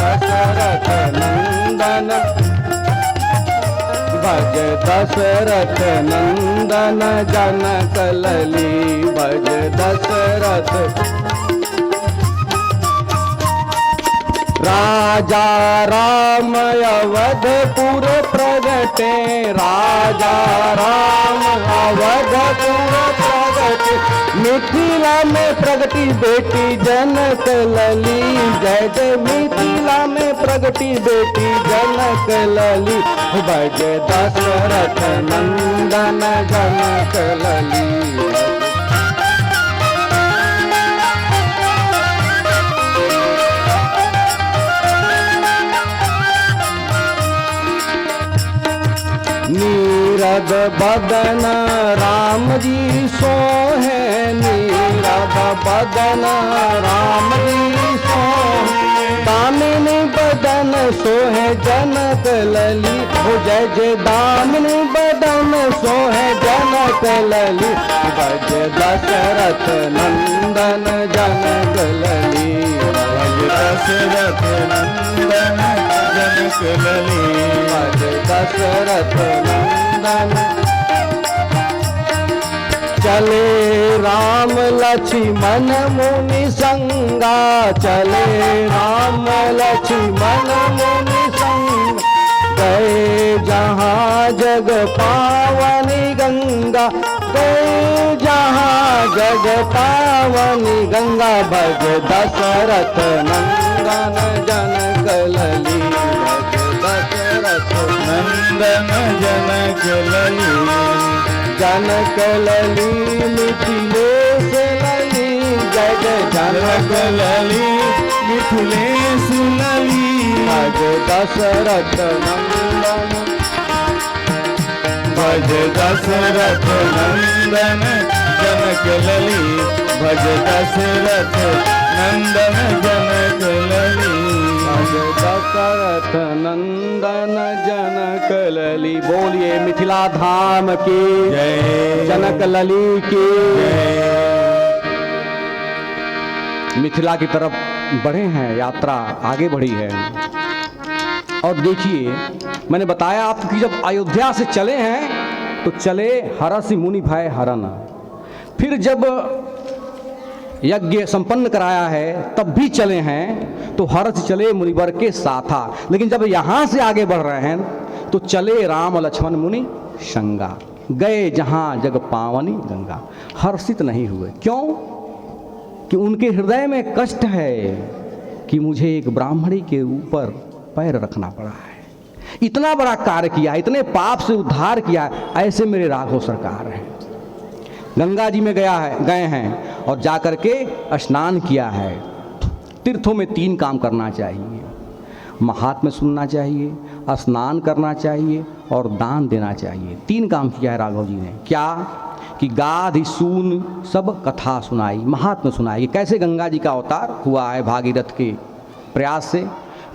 दशरथ नंदन, भज दशरथ नंदन जनक लली, भज दशरथ। राजा राम अवधपुर प्रगटे, राजा राम अवधपुर प्रगटे, मिथिला में प्रगटी बेटी जनक लली, जय जय मिथिला में प्रगटी बेटी जनक लली, भज दशरथ नंदन जनक लली। नीरद बदन राम जी सोहे, नीरद बदन राम जी सोहे, दामिनी बदन सोहे जनक लली, हो जय जय दामिनी बदन सोहे जनक लली, भज दशरथ नंदन जनक लली, भज दशरथ नंदन जनक लली, भज दशरथ नंदन। चले राम लक्ष्मण मुनि संगा, चले राम लक्ष्मण मुनि संग, गए जहाँ जग पावनी गंगा, गए जहाँ जग पावनी गंगा, भज दशरथ नंदन जनक लली, भज दशरथ नंदन जनक लली, जनक लली मिथिलेश लली, जय जय जनक लली मिथिलेश लली, भज दशरथ नंदन, भज दशरथ नंदन जनक लली, भज दशरथ नंदन जनक लली, भज दशरथ नंदन जनक लली। बोलिए मिथिला धाम की जय, जनक लली की जय। मिथिला की तरफ बढ़े हैं, यात्रा आगे बढ़ी है। और देखिए मैंने बताया आपको कि जब अयोध्या से चले हैं तो चले हरषि मुनि भय हरन, फिर जब यज्ञ संपन्न कराया है तब भी चले हैं तो हर्ष चले मुनिवर के साथा, लेकिन जब यहाँ से आगे बढ़ रहे हैं तो चले राम लक्ष्मण मुनि संगा, गए जहाँ जग पावनी गंगा। हर्षित नहीं हुए, क्यों? कि उनके हृदय में कष्ट है कि मुझे एक ब्राह्मणी के ऊपर पैर रखना पड़ा है, इतना बड़ा कार्य किया, इतने पाप से उद्धार किया, ऐसे मेरे राघव सरकार है। गंगा जी में गए हैं और जाकर के स्नान किया है। तीर्थों में 3 काम करना चाहिए, महात्म्य सुनना चाहिए, स्नान करना चाहिए और दान देना चाहिए। 3 काम किया है राघव जी ने। क्या? कि गाधि सून सब कथा सुनाई, महात्म्य सुनाई, कैसे गंगा जी का अवतार हुआ है भागीरथ के प्रयास से।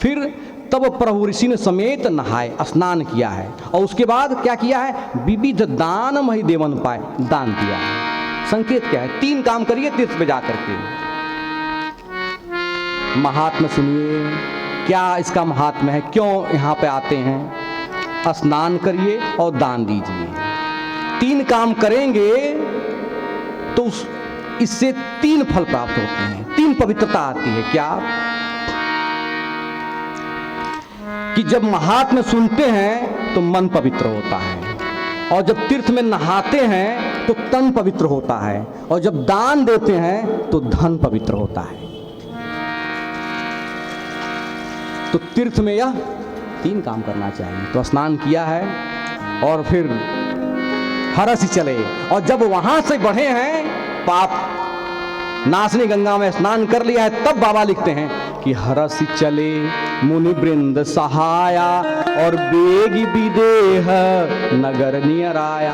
फिर तब प्रभु ऋषि ने समेत नहाए, स्नान किया है, और उसके बाद क्या किया है? विविध दान मही देवन पाए, दान दिया है। संकेत क्या है? 3 काम करिए तीर्थ पे जाकर के। महात्म्य सुनिए, क्या इसका महात्म्य है, क्यों यहाँ पे आते हैं? स्नान करिए और दान दीजिए। 3 काम करेंगे तो इससे 3 फल प्राप्त होते हैं, 3 पवित्रता आती है। क्या? कि जब महात्म्य सुनते हैं तो मन पवित्र होता है, और जब तीर्थ में नहाते हैं तो तन पवित्र होता है, और जब दान देते हैं तो धन पवित्र होता है। तो तीर्थ में यह 3 काम करना चाहिए। तो स्नान किया है और फिर हरषि चले, और जब वहां से बढ़े हैं, पाप नाशनी गंगा में स्नान कर लिया है, तब बाबा लिखते हैं कि हरषि चले मुनि वृंद सहाया और बेग विदेह नगर नियर आया।